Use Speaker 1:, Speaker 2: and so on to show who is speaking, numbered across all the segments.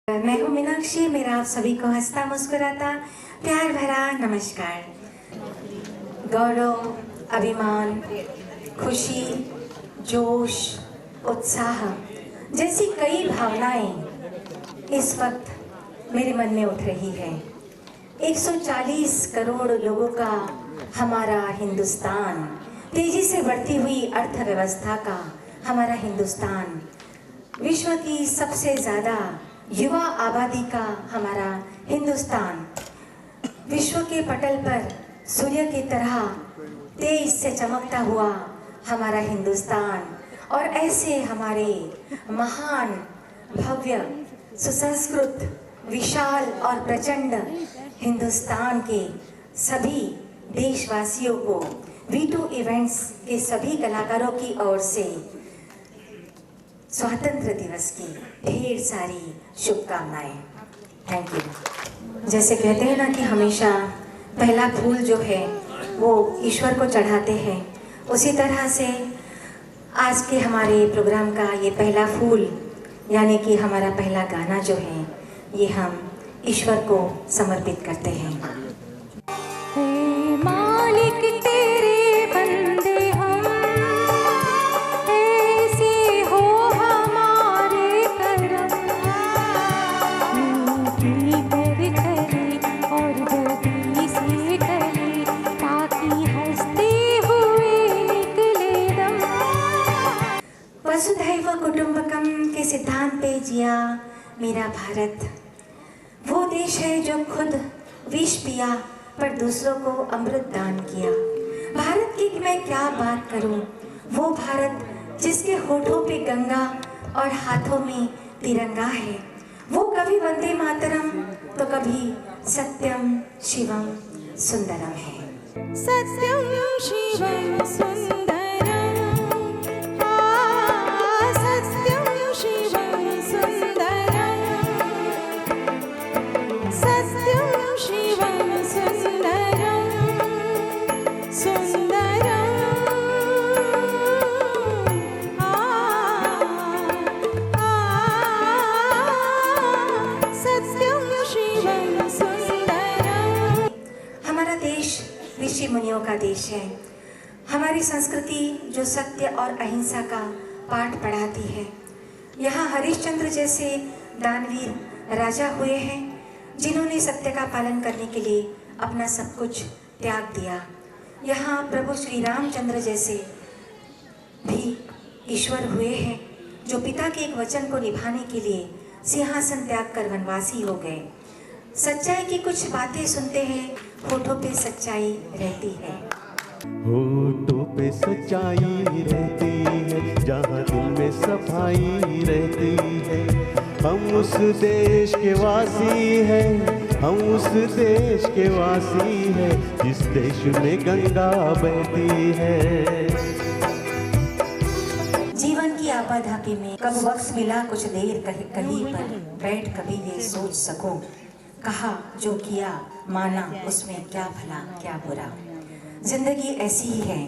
Speaker 1: मैं हूँ मीनाक्षी। मेरा आप सभी को हंसता मुस्कुराता प्यार भरा नमस्कार। गौरव, अभिमान, खुशी, जोश, उत्साह जैसी कई भावनाएं इस वक्त मेरे मन में उठ रही है। 140 करोड़ लोगों का हमारा हिंदुस्तान, तेजी से बढ़ती हुई अर्थव्यवस्था का हमारा हिंदुस्तान, विश्व की सबसे ज़्यादा युवा आबादी का हमारा हिंदुस्तान, विश्व के पटल पर सूर्य की तरह तेज से चमकता हुआ हमारा हिंदुस्तान, और ऐसे हमारे महान, भव्य, सुसंस्कृत, विशाल और प्रचंड हिंदुस्तान के सभी देशवासियों को V2 इवेंट्स के सभी कलाकारों की ओर से स्वतंत्र दिवस की ढेर सारी शुभकामनाएं। Thank you. जैसे कहते हैं ना कि हमेशा पहला फूल जो है वो ईश्वर को चढ़ाते हैं, उसी तरह से आज के हमारे प्रोग्राम का ये पहला फूल यानी कि हमारा पहला गाना जो है ये हम ईश्वर को समर्पित करते हैं।
Speaker 2: हे मालिक तेरे बंदे हम, ऐसे हो हमारे करम, मीठी कर करे और जल्दी से करे, ताकि हंसते हुए निकले दम।
Speaker 1: वसुधैव कुटुंबकम के सिद्धांत पे जिया मेरा भारत, वो देश है जो खुद विष पिया पर दूसरों को अमृत दान किया। भारत की मैं क्या बात करूं, वो भारत जिसके होठों पे गंगा और हाथों में तिरंगा है। वो कभी वंदे मातरम तो कभी सत्यम शिवम सुंदरम है।
Speaker 2: सत्यम शिवम सुंदरम, सत्यम शिवम सुंदरम, सत्यम शिवम सुंदरम, सुंदरम, सत्यम शिवम सुंदरम।
Speaker 1: हमारा देश ऋषि मुनियों का देश है। हमारी संस्कृति जो सत्य और अहिंसा का पाठ पढ़ाती है। यहाँ हरिश्चंद्र जैसे दानवीर राजा हुए हैं जिन्होंने सत्य का पालन करने के लिए अपना सब कुछ त्याग दिया। यहाँ प्रभु श्री रामचंद्र जैसे भी ईश्वर हुए हैं जो पिता के एक वचन को निभाने के लिए सिंहासन त्याग कर वनवासी हो गए। सच्चाई की कुछ बातें सुनते हैं, होठों पे सच्चाई रहती है।
Speaker 3: होठों पे सच्चाई रहती है, जहाँ दिल में सफाई रहती है। हम उस देश के वासी हैं, हम उस देश के वासी हैं, जिस देश में गंगा बहती है।
Speaker 1: जीवन की आपाधापी में कब वक्त मिला कुछ देर कहीं पर बैठ कभी ये सोच सको, कहा जो किया माना उसमें क्या भला क्या बुरा। जिंदगी ऐसी ही है,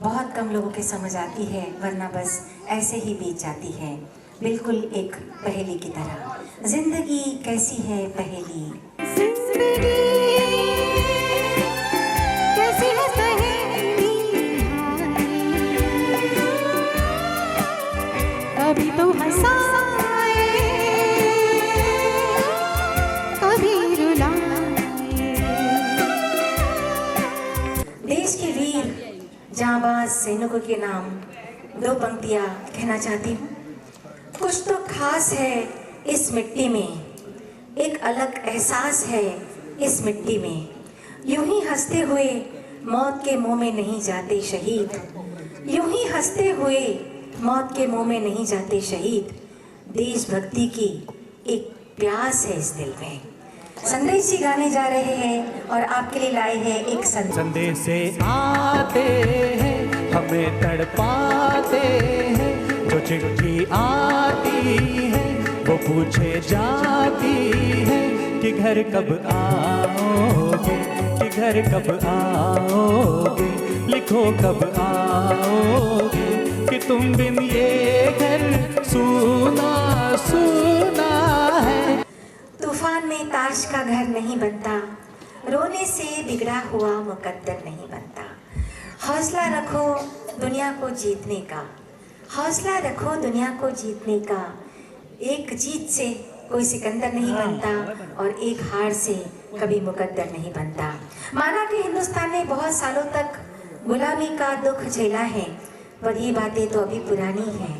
Speaker 1: बहुत कम लोगों के समझ आती है, वरना बस ऐसे ही बीत जाती है, बिल्कुल एक पहेली की तरह। जिंदगी कैसी है पहेली,
Speaker 2: जिंदगी कैसी है पहेली भाई, कभी तो हंसाए कभी रुलाए।
Speaker 1: देश के वीर जांबाज सैनिकों के नाम दो पंक्तियां कहना चाहती हूँ। कुछ तो खास है इस मिट्टी में, एक अलग एहसास है इस मिट्टी में। यूं ही हंसते हुए मौत के मुंह में नहीं जाते शहीद, यूं ही हंसते हुए मौत के मुंह में नहीं जाते शहीद। देशभक्ति की एक प्यास है इस दिल में। संदेश जी गाने जा रहे हैं और आपके लिए लाए हैं एक
Speaker 4: संदेश से आते हैं, हमें तड़पाते हैं। जो चिट्ठी आती है वो पूछे जाती है कि घर कब आओगे, कि घर कब आओगे, लिखो कब आओगे, कि तुम बिन ये घर सूना सूना है।
Speaker 1: नहीं बनता, रोने से बिगड़ा हुआ मुकद्दर नहीं बनता। हौसला रखो दुनिया को जीतने का, हौसला रखो दुनिया को जीतने का। एक जीत से कोई सिकंदर नहीं बनता और एक हार से कभी मुकद्दर नहीं बनता। माना कि हिंदुस्तान ने बहुत सालों तक गुलामी का दुख झेला है, पर ये बातें तो अभी पुरानी हैं,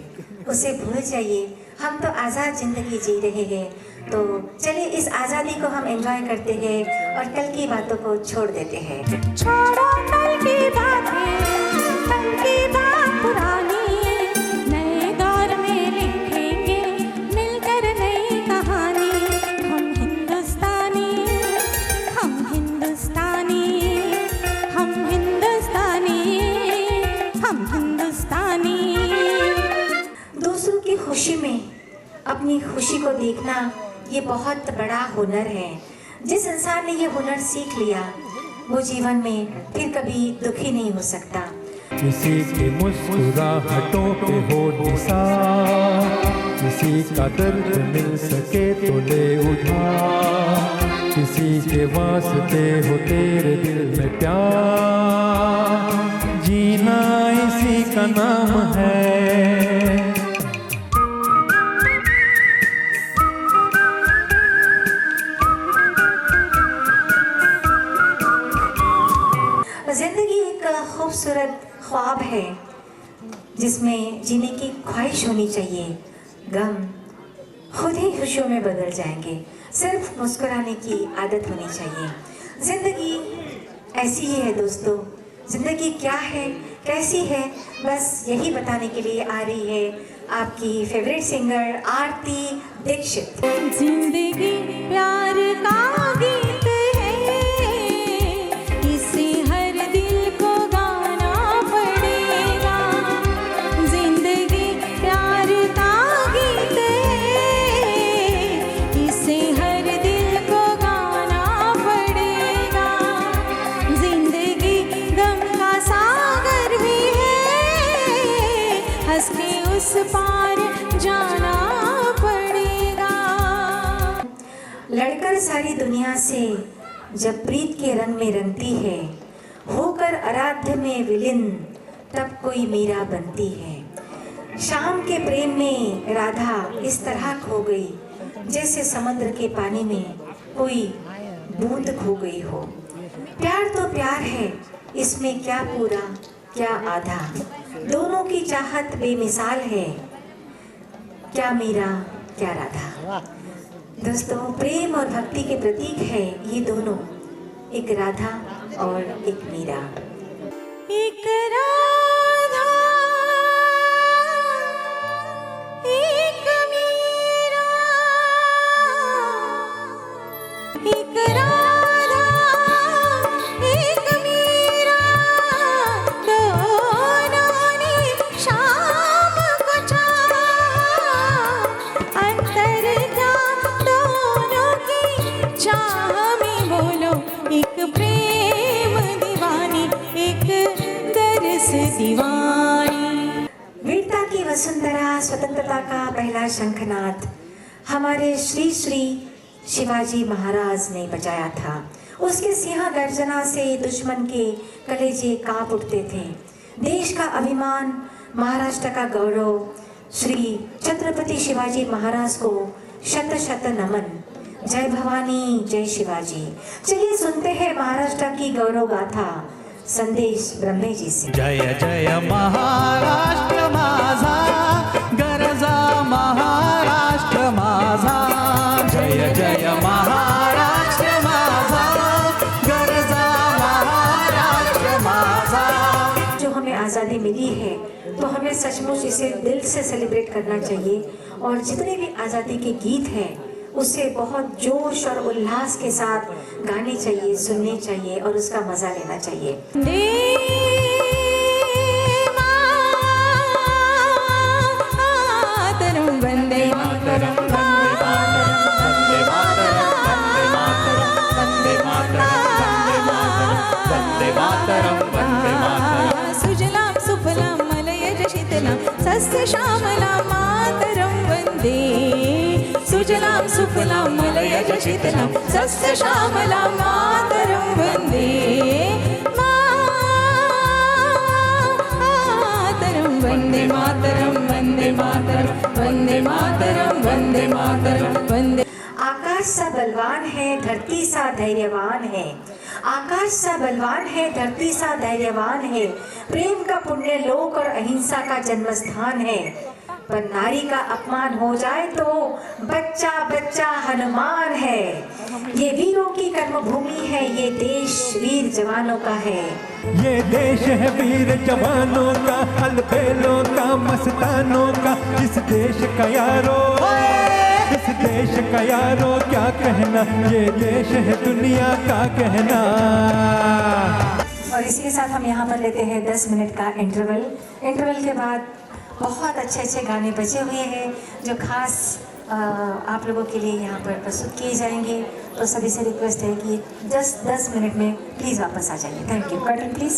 Speaker 1: उसे भूल जाइए। हम तो आज़ाद जिंदगी जी रहे हैं, तो चलिए इस आज़ादी को हम एंजॉय करते हैं और कल की बातों को छोड़ देते हैं।
Speaker 2: छोड़ो कल की बातें, कल की बात पुरानी, नए दौर में लिखेंगे मिलकर नई कहानी। हम हिंदुस्तानी, हम हिंदुस्तानी, हम हिंदुस्तानी, हम हिंदुस्तानी।
Speaker 1: दूसरों की खुशी में अपनी खुशी को देखना ये बहुत बड़ा हुनर है। जिस इंसान ने ये हुनर सीख लिया वो जीवन में फिर कभी दुखी नहीं हो सकता।
Speaker 5: किसी के मुस्कुराहटों पे हो निसार, किसी का दर्द मिल सके तो ले उठा, किसी के वास्ते हो तेरे दिल में प्यार, जीना इसी का नाम है।
Speaker 1: जिंदगी एक खूबसूरत ख्वाब है जिसमें जीने की ख्वाहिश होनी चाहिए। गम खुद ही खुशियों में बदल जाएंगे, सिर्फ मुस्कुराने की आदत होनी चाहिए। जिंदगी ऐसी ही है दोस्तों। जिंदगी क्या है, कैसी है, बस यही बताने के लिए आ रही है आपकी फेवरेट सिंगर आरती दीक्षित।
Speaker 2: जिंदगी प्यार का गीत है, इसे हर दिल को गाना पड़ेगा। जिंदगी प्यार का गीत है, इसे हर दिल को गाना पड़ेगा। जिंदगी गम का सागर भी है, हंस के उस पार जाना पड़ेगा।
Speaker 1: लड़कर सारी दुनिया से जब प्रीत के रंग में रंगती है, होकर आराध्य में विलीन तब कोई मीरा बनती है। शाम के प्रेम में राधा इस तरह खो गई जैसे समुद्र के पानी में कोई बूंद खो गई हो। प्यार तो प्यार है, इसमें क्या पूरा क्या आधा, दोनों की चाहत बेमिसाल है, क्या मीरा क्या राधा। दोस्तों, प्रेम और भक्ति के प्रतीक है ये दोनों, एक राधा और एक मीरा।
Speaker 2: एक राधा एक मीरा, एक राधा एक मीरा, दोनों ने शाम को चाहा, अंतर था दोनों की चाह में। बोलो एक प्रेम दीवानी, एक दरस दीवानी।
Speaker 1: वीरता की वसुंधरा, स्वतंत्रता का पहला शंखनाद हमारे श्री श्री शिवाजी महाराज ने बजाया था। उसके सिंह गर्जना से दुश्मन के कलेजे कांप उठते थे। देश का अभिमान, महाराष्ट्र का गौरव, श्री छत्रपति शिवाजी महाराज को शत शत नमन। जय भवानी, जय शिवाजी। चलिए सुनते हैं महाराष्ट्र की गौरव गाथा संदेश ब्रह्मे जी से।
Speaker 4: जय जय महाराष्ट्र माझा, गरजा महाराष्ट्र माझा। जय जय महाराष्ट्र माझा, गरजा महाराष्ट्र माझा।
Speaker 1: जो हमें आज़ादी मिली है तो हमें सचमुच इसे दिल से सेलिब्रेट करना चाहिए, और जितने भी आज़ादी के गीत हैं उसे बहुत जोश और उल्लास के साथ गाने चाहिए, सुनने चाहिए और उसका मज़ा लेना चाहिए।
Speaker 2: मातरम वंदे मातरम,
Speaker 4: वंदे मातरम, वंदे मातरम, वंदे मातरम, वंदे मातरम।
Speaker 2: सुजलाम सुफलाम मलयज शीतलाम सस्य श्यामलाम मातरम वंदे। सुजलां सुफलां मलयज शीतलां सस्य श्यामलां मातरं वन्दे मातरं वन्दे मातरं वन्दे मातरं वन्दे मातरं वन्दे मातरं वन्दे।
Speaker 1: आकाश सा बलवान है, धरती सा धैर्यवान है। आकाश सा बलवान है, धरती सा धैर्यवान है। प्रेम का पुण्य लोक और अहिंसा का जन्मस्थान है। पर नारी का अपमान हो जाए तो बच्चा बच्चा हनुमान है। ये वीरों की कर्मभूमि है, ये देश वीर जवानों का है।
Speaker 5: ये देश है वीर जवानों का, अलबेलों का, मस्तानों का। इस देश का यारो, इस देश का यारो क्या कहना, ये देश है दुनिया का कहना।
Speaker 1: और इसके साथ हम यहाँ पर लेते हैं 10 मिनट का इंटरवल के बाद बहुत अच्छे अच्छे गाने बचे हुए हैं जो खास आप लोगों के लिए यहाँ पर प्रस्तुत किए जाएंगे। तो सभी से रिक्वेस्ट है कि 10 मिनट में प्लीज़ वापस आ जाइए। Thank you. Curtain please.